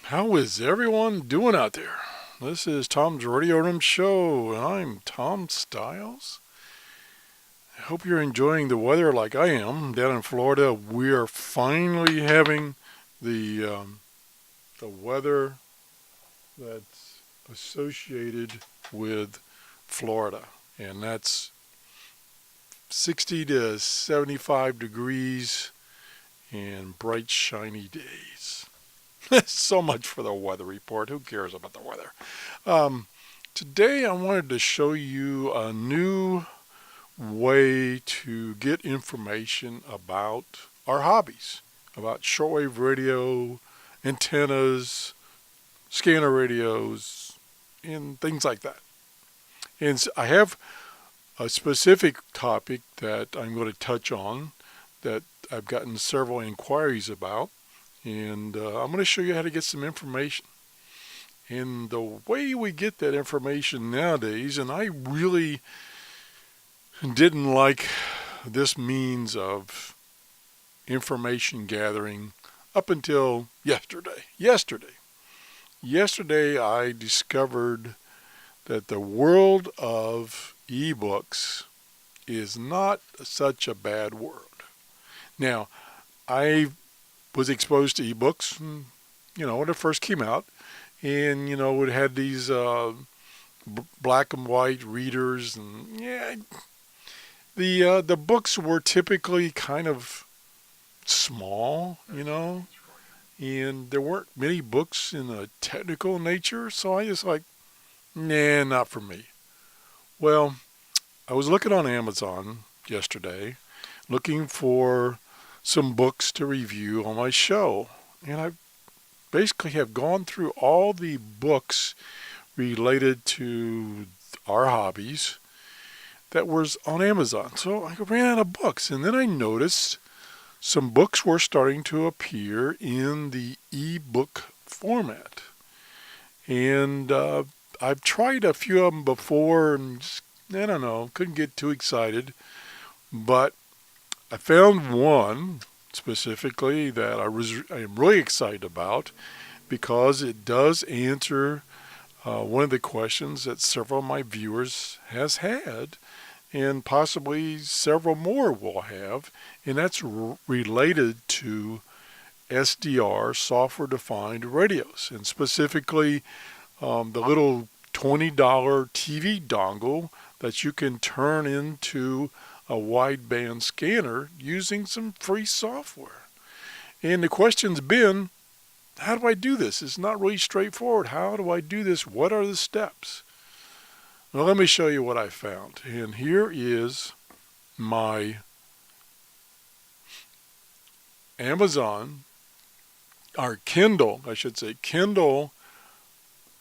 How is everyone doing out there? This is Tom's Radio Room Show, and I'm Tom Stiles. I hope you're enjoying the weather like I am down in Florida. We are finally having the the weather that's associated with Florida, and that's 60 to 75 degrees and bright, shiny days. So much for the weather report. Who cares about the weather? Um, Today, I wanted to show you a new way to get information about our hobbies, about shortwave radio, antennas, scanner radios, and things like that. And I have a specific topic that I'm going to touch on that I've gotten several inquiries about, and I'm going to show you how to get some information. And the way we get that information nowadays, and I really didn't like this means of information gathering up until yesterday. Yesterday, I discovered that the world of ebooks is not such a bad world. Now, I was exposed to ebooks, when it first came out, and it had these black and white readers, and yeah, the books were typically kind of small, and there weren't many books in a technical nature, so I just like, nah, not for me. Well, I was looking on Amazon yesterday, looking for some books to review on my show, and I basically have gone through all the books related to our hobbies that was on Amazon. So I ran out of books, and then I noticed some books were starting to appear in the ebook format. And I've tried a few of them before, and just, I don't know, couldn't get too excited. But I found one specifically that I am really excited about because it does answer one of the questions that several of my viewers has had, and possibly several more will have, and that's related to SDR, software-defined radios, and specifically the little $20 TV dongle that you can turn into a wideband scanner using some free software. And the question's been, how do I do this? It's not really straightforward. How do I do this? What are the steps? Well, let me show you what I found. And here is my Amazon, or Kindle, I should say, Kindle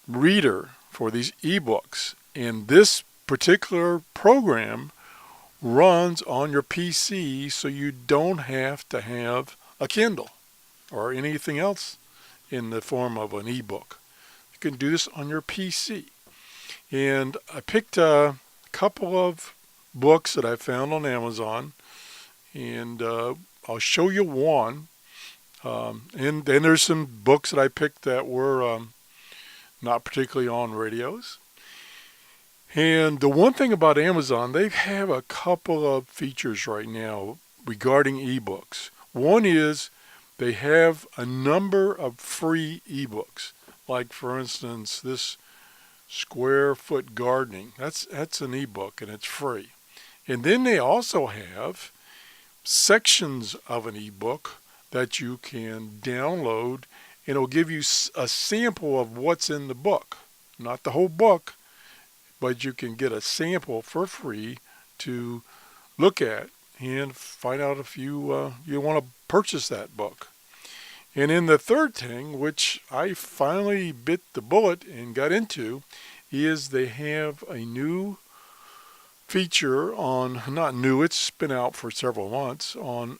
reader for these ebooks. And this particular program runs on your PC, so you don't have to have a Kindle or anything else in the form of an ebook. You can do this on your PC. And I picked a couple of books that I found on Amazon, and I'll show you one. And then there's some books that I picked that were not particularly on radios. And the one thing about Amazon, they have a couple of features right now regarding ebooks. One is they have a number of free ebooks. Like, for instance, this Square Foot Gardening. That's an ebook, and it's free. And then they also have sections of an ebook that you can download, and it'll give you a sample of what's in the book. Not the whole book, but you can get a sample for free to look at and find out if you want to purchase that book. And then the third thing, which I finally bit the bullet and got into, is they have a new feature on, not new, it's been out for several months, on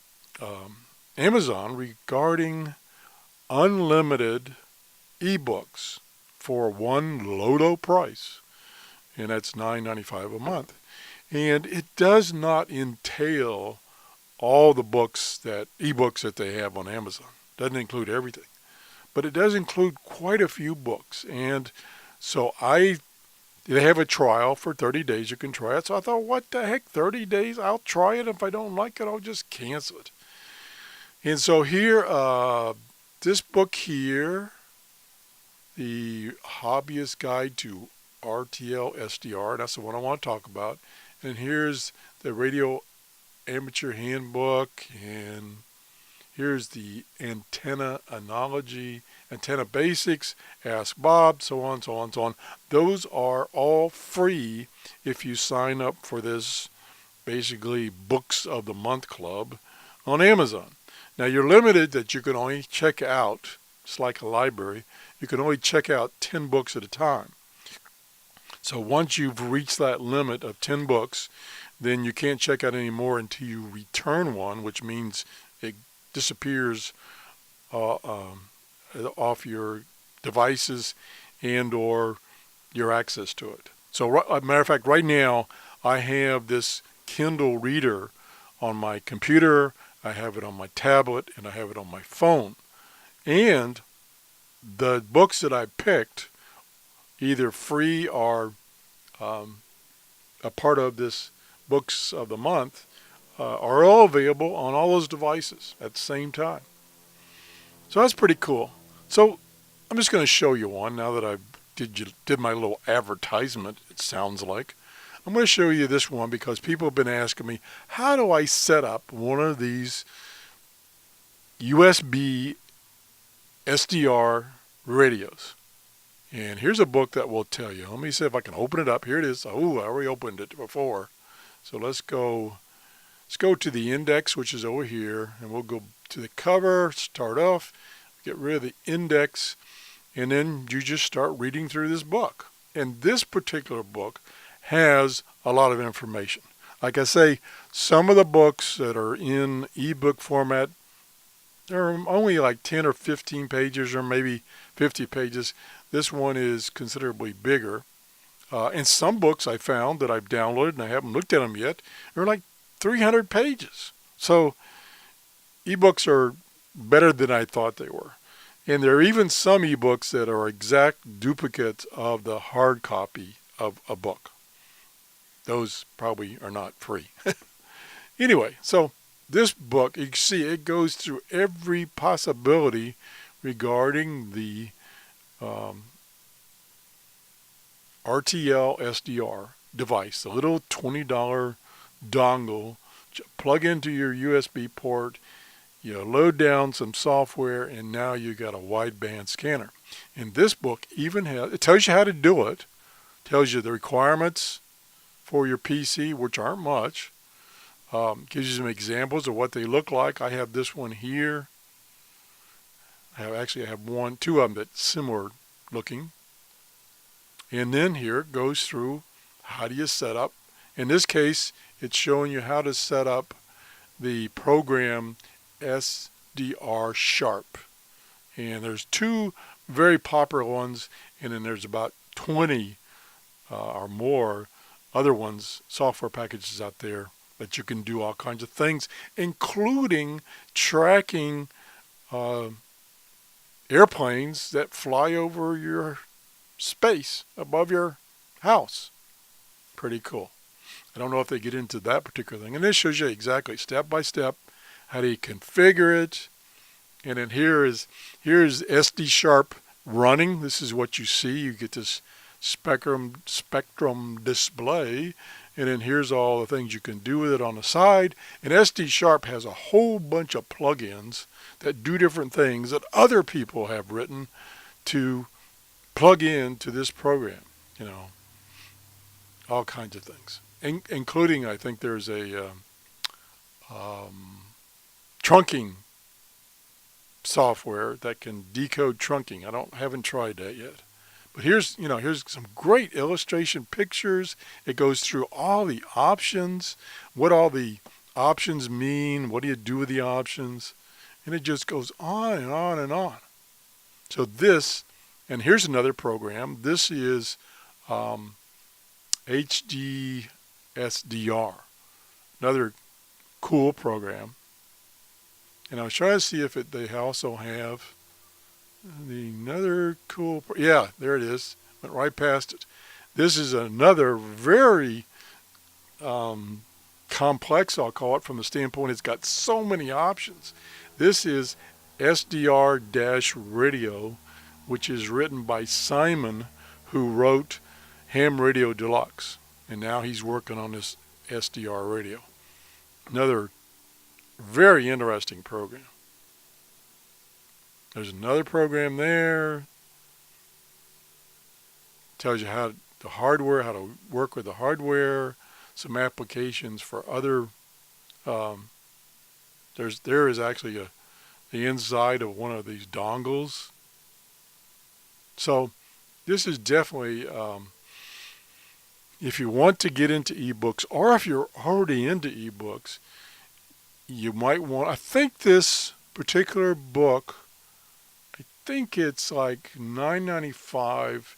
Amazon regarding unlimited ebooks for one low price, and that's $9.95 a month. And it does not entail all the ebooks that they have on Amazon. Doesn't include everything. but it does include quite a few books. And so they have a trial for 30 days. You can try it. So I thought, what the heck, 30 days? I'll try it. If I don't like it, I'll just cancel it. And so here, this book here, The Hobbyist Guide to RTL SDR, that's the one I want to talk about. And here's the Radio Amateur Handbook, and here's the Antenna Analogy, Antenna Basics, Ask Bob, so on, so on, so on. Those are all free if you sign up for this basically Books of the Month Club on Amazon. Now you're limited that you can only check out, it's like a library, you can only check out 10 books at a time. So once you've reached that limit of 10 books, then you can't check out any more until you return one, which means it disappears off your devices and or your access to it. So as a matter of fact, right now I have this Kindle reader on my computer, I have it on my tablet, and I have it on my phone. And the books that I picked, either free or a part of this Books of the Month, are all available on all those devices at the same time. So that's pretty cool. So I'm just going to show you one now that I did my little advertisement, it sounds like. I'm going to show you this one because people have been asking me, how do I set up one of these USB SDR radios? And here's a book that will tell you. Let me see if I can open it up. Here it is. Oh, I already opened it before. So let's go to the index, which is over here, and we'll go to the cover, start off, get rid of the index, and then you just start reading through this book. And this particular book has a lot of information. Like I say, some of the books that are in ebook format, they're only like 10 or 15 pages or maybe 50 pages. This one is considerably bigger. And some books I found that I've downloaded and I haven't looked at them yet, are like 300 pages. So ebooks are better than I thought they were. And there are even some ebooks that are exact duplicates of the hard copy of a book. Those probably are not free. Anyway, so this book, you can see it goes through every possibility regarding the RTL SDR device, the little $20 dongle, plug into your USB port, you load down some software, and now you got a wideband scanner. And this book even it tells you how to do it, tells you the requirements for your PC, which aren't much, gives you some examples of what they look like. I have this one here. I have two of them that's similar looking. And then here it goes through how do you set up. In this case, it's showing you how to set up the program SDR Sharp. And there's two very popular ones, and then there's about 20 or more other ones, software packages out there that you can do all kinds of things, including tracking airplanes that fly over your space above your house. Pretty cool. I don't know if they get into that particular thing. And this shows you exactly step by step how do you configure it. And then here's SD Sharp running. This is what you see. You get this spectrum display. And then here's all the things you can do with it on the side. And SD Sharp has a whole bunch of plugins that do different things that other people have written to plug into this program. All kinds of things, including I think there's a trunking software that can decode trunking. Haven't tried that yet. But here's some great illustration pictures. It goes through all the options, what all the options mean, what do you do with the options, and it just goes on and on and on. So this, and here's another program. This is HDSDR, another cool program. And I was trying to see if they also have Another cool, yeah, there it is. Went right past it. This is another very um, complex, I'll call it, from the standpoint it's got so many options. This is SDR-radio, which is written by Simon, who wrote Ham Radio Deluxe. And now he's working on this SDR radio. Another very interesting program. There's another program there. Tells you how the hardware, how to work with the hardware, some applications for other. Um, there is actually the inside of one of these dongles. So this is definitely, if you want to get into ebooks, or if you're already into ebooks, you might want. I think this particular book, I think it's like $9.95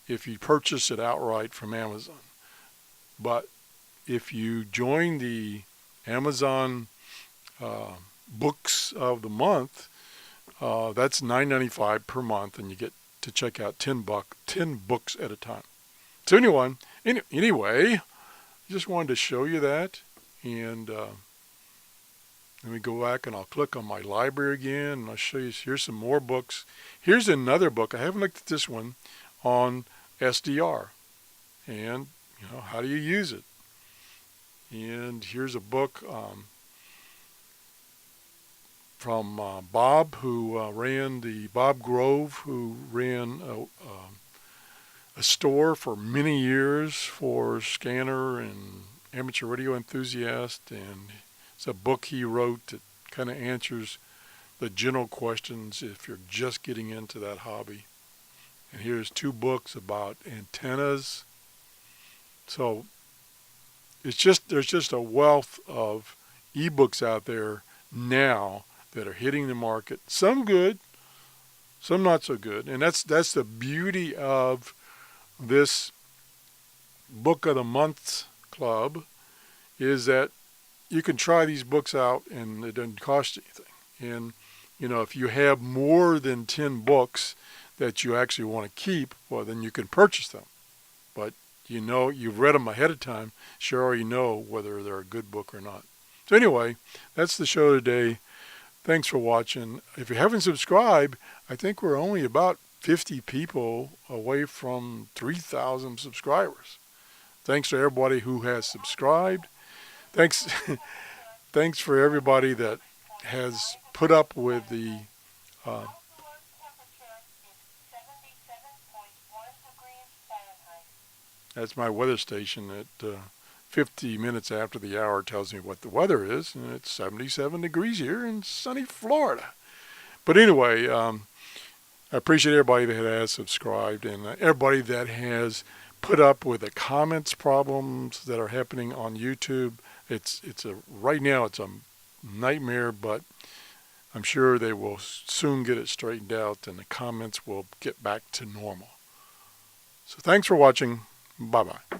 if you purchase it outright from Amazon. But if you join the Amazon books of the month, that's $9.95 per month, and you get to check out 10 books at a time. So anyway, just wanted to show you that, and let me go back and I'll click on my library again, and I'll show you. Here's some more books. Here's another book. I haven't looked at this one on SDR, and how do you use it? And here's a book from Bob, who Bob Grove, who ran a store for many years for scanner and amateur radio enthusiasts, and it's a book he wrote that kind of answers the general questions if you're just getting into that hobby. And here's 2 books about antennas. So there's just a wealth of ebooks out there now that are hitting the market. Some good, some not so good. And that's the beauty of this Book of the Month Club, is that you can try these books out and it doesn't cost you anything. And if you have more than 10 books that you actually want to keep, well, then you can purchase them. But you've read them ahead of time, sure you know whether they're a good book or not. So anyway, that's the show today. Thanks for watching. If you haven't subscribed, I think we're only about 50 people away from 3,000 subscribers. Thanks to everybody who has subscribed. Thanks thanks for everybody that has put up with the that's my weather station at 50 minutes after the hour tells me what the weather is, and it's 77 degrees here in sunny Florida. But anyway, I appreciate everybody that has subscribed, and everybody that has put up with the comments problems that are happening on YouTube. Right now it's a nightmare, but I'm sure they will soon get it straightened out and the comments will get back to normal. So thanks for watching. Bye-bye.